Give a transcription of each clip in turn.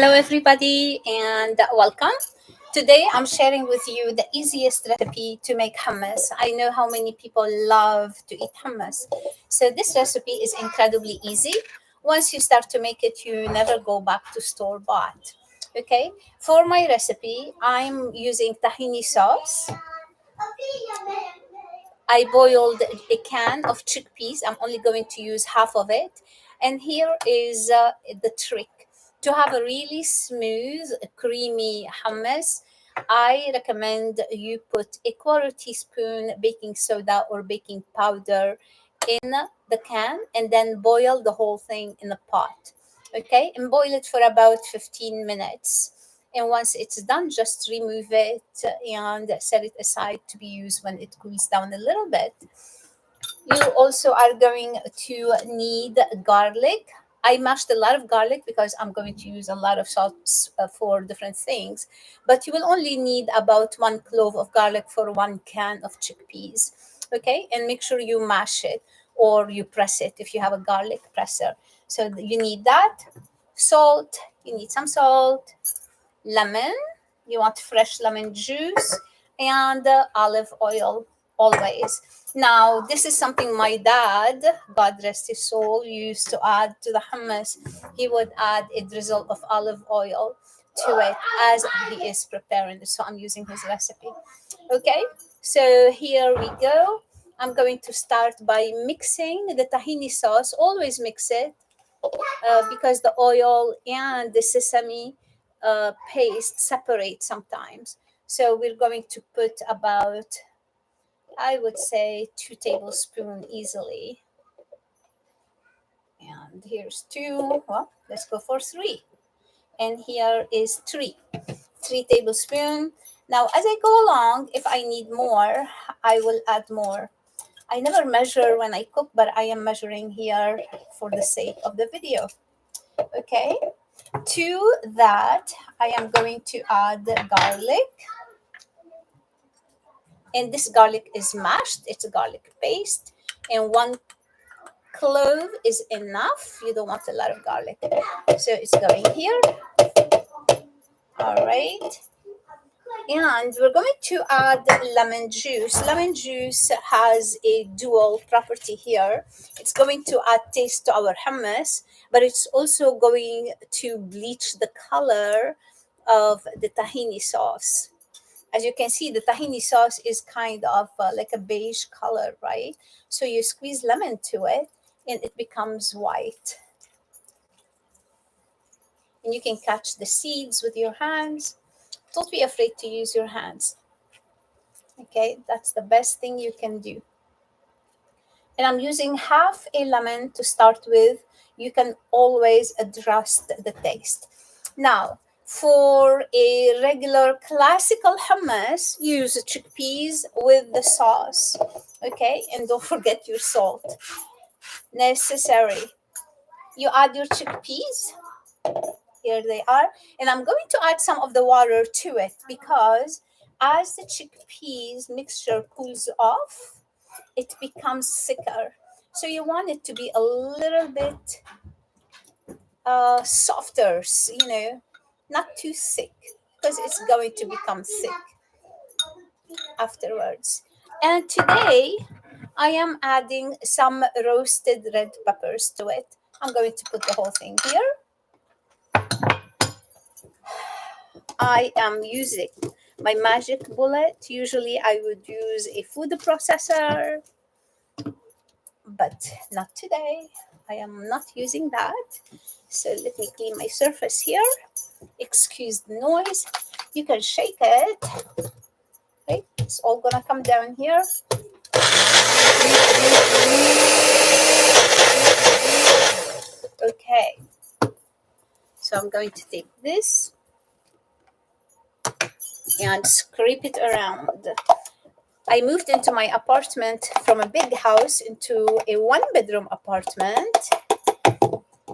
Hello, everybody, and welcome. Today, I'm sharing with you the easiest recipe to make hummus. I know how many people love to eat hummus. So, this recipe is incredibly easy. Once you start to make it, you never go back to store bought. Okay, for my recipe, I'm using tahini sauce. I boiled a can of chickpeas. I'm only going to use half of it. And here is the trick. To have a really smooth, creamy hummus, I recommend you put a quarter teaspoon baking soda or baking powder in the can and then boil the whole thing in a pot. Okay, and boil it for about 15 minutes. And once it's done, just remove it and set it aside to be used when it cools down a little bit. You also are going to need garlic. I mashed a lot of garlic because I'm going to use a lot of salts for different things, but you will only need about 1 clove of garlic for 1 can of chickpeas. Okay, and make sure you mash it or you press it if you have a garlic presser. So you need that. Salt, you need some salt, lemon, you want fresh lemon juice, and olive oil always. Now, this is something my dad, God rest his soul, used to add to the hummus. He would add a drizzle of olive oil to it as he is preparing it. So I'm using his recipe. Okay, so here we go. I'm going to start by mixing the tahini sauce. Always mix it because the oil and the sesame paste separate sometimes. So we're going to put about, I would say, 2 tablespoons easily. And here's two. Well, let's go for three. And here is three. 3 tablespoons. Now, as I go along, if I need more, I will add more. I never measure when I cook, but I am measuring here for the sake of the video. Okay. To that, I am going to add garlic. And this garlic is mashed, it's a garlic paste. And 1 clove is enough. You don't want a lot of garlic. So it's going here. All right. And we're going to add lemon juice. Lemon juice has a dual property here. It's going to add taste to our hummus, but it's also going to bleach the color of the tahini sauce. As you can see, the tahini sauce is kind of like a beige color, right? So you squeeze lemon to it and it becomes white. And you can catch the seeds with your hands. Don't be afraid to use your hands. Okay, that's the best thing you can do. And I'm using half a lemon to start with. You can always adjust the taste. Now, for a regular classical hummus, use chickpeas with the sauce. Okay, and don't forget your salt. Necessary. You add your chickpeas. Here they are. And I'm going to add some of the water to it because as the chickpeas mixture cools off, it becomes thicker. So you want it to be a little bit softer, not too thick because it's going to become thick afterwards. And today I am adding some roasted red peppers to it. I'm going to put the whole thing here. I am using my magic bullet. Usually I would use a food processor, but not today. I am not using that. So let me clean my surface here. Excuse the noise. You can shake it. Okay, it's all gonna come down here. Okay, so I'm going to take this and scrape it around. I moved into my apartment from a big house into a 1-bedroom apartment,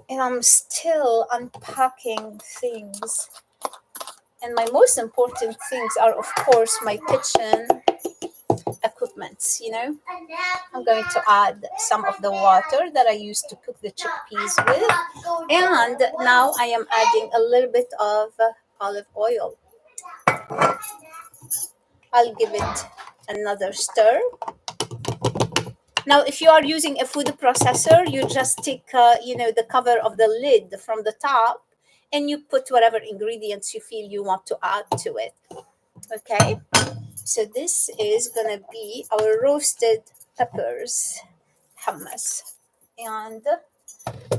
and I'm still unpacking things. And my most important things are, of course, my kitchen equipment. ingredients, you know. I'm going to add some of the water that I used to cook the chickpeas with. And now I am adding a little bit of olive oil. I'll give it another stir. Now, if you are using a food processor, you just take, the cover of the lid from the top, and you put whatever ingredients you feel you want to add to it. Okay, so this is gonna be our roasted peppers hummus, and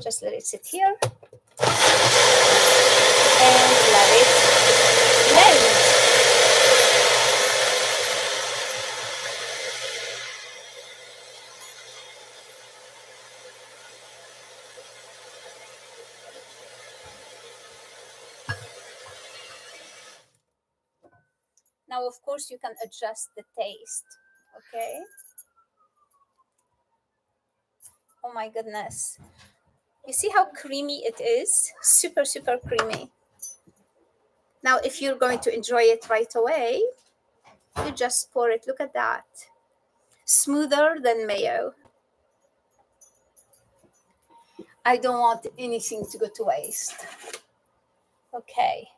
just let it sit here and let it blend. Now, of course, you can adjust the taste. Okay. Oh my goodness. You see how creamy it is? Super, super creamy. Now, if you're going to enjoy it right away, you just pour it. Look at that. Smoother than mayo. I don't want anything to go to waste. Okay.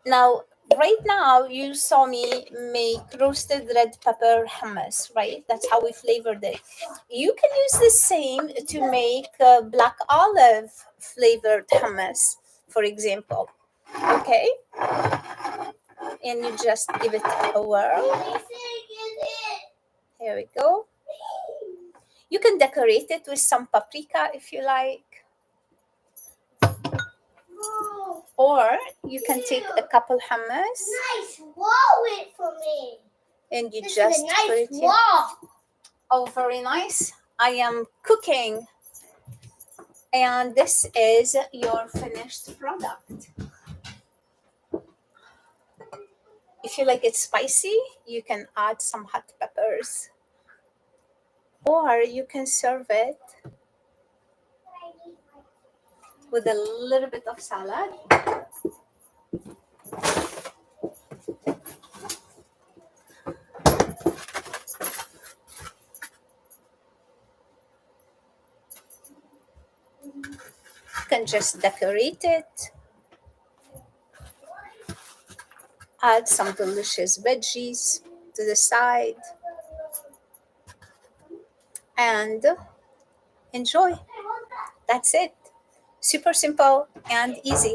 Now, right now, you saw me make roasted red pepper hummus, right? That's how we flavored it. You can use the same to make black olive flavored hummus, for example. Okay? And you just give it a whirl. Here we go. You can decorate it with some paprika if you like. Or you can take a couple hummus. Nice wall it for me. And you This just is a nice put it in. wall. Oh, very nice. I am cooking. And this is your finished product. If you like it spicy, you can add some hot peppers. Or you can serve it with a little bit of salad. You can just decorate it. Add some delicious veggies to the side. And enjoy. That's it. Super simple and easy.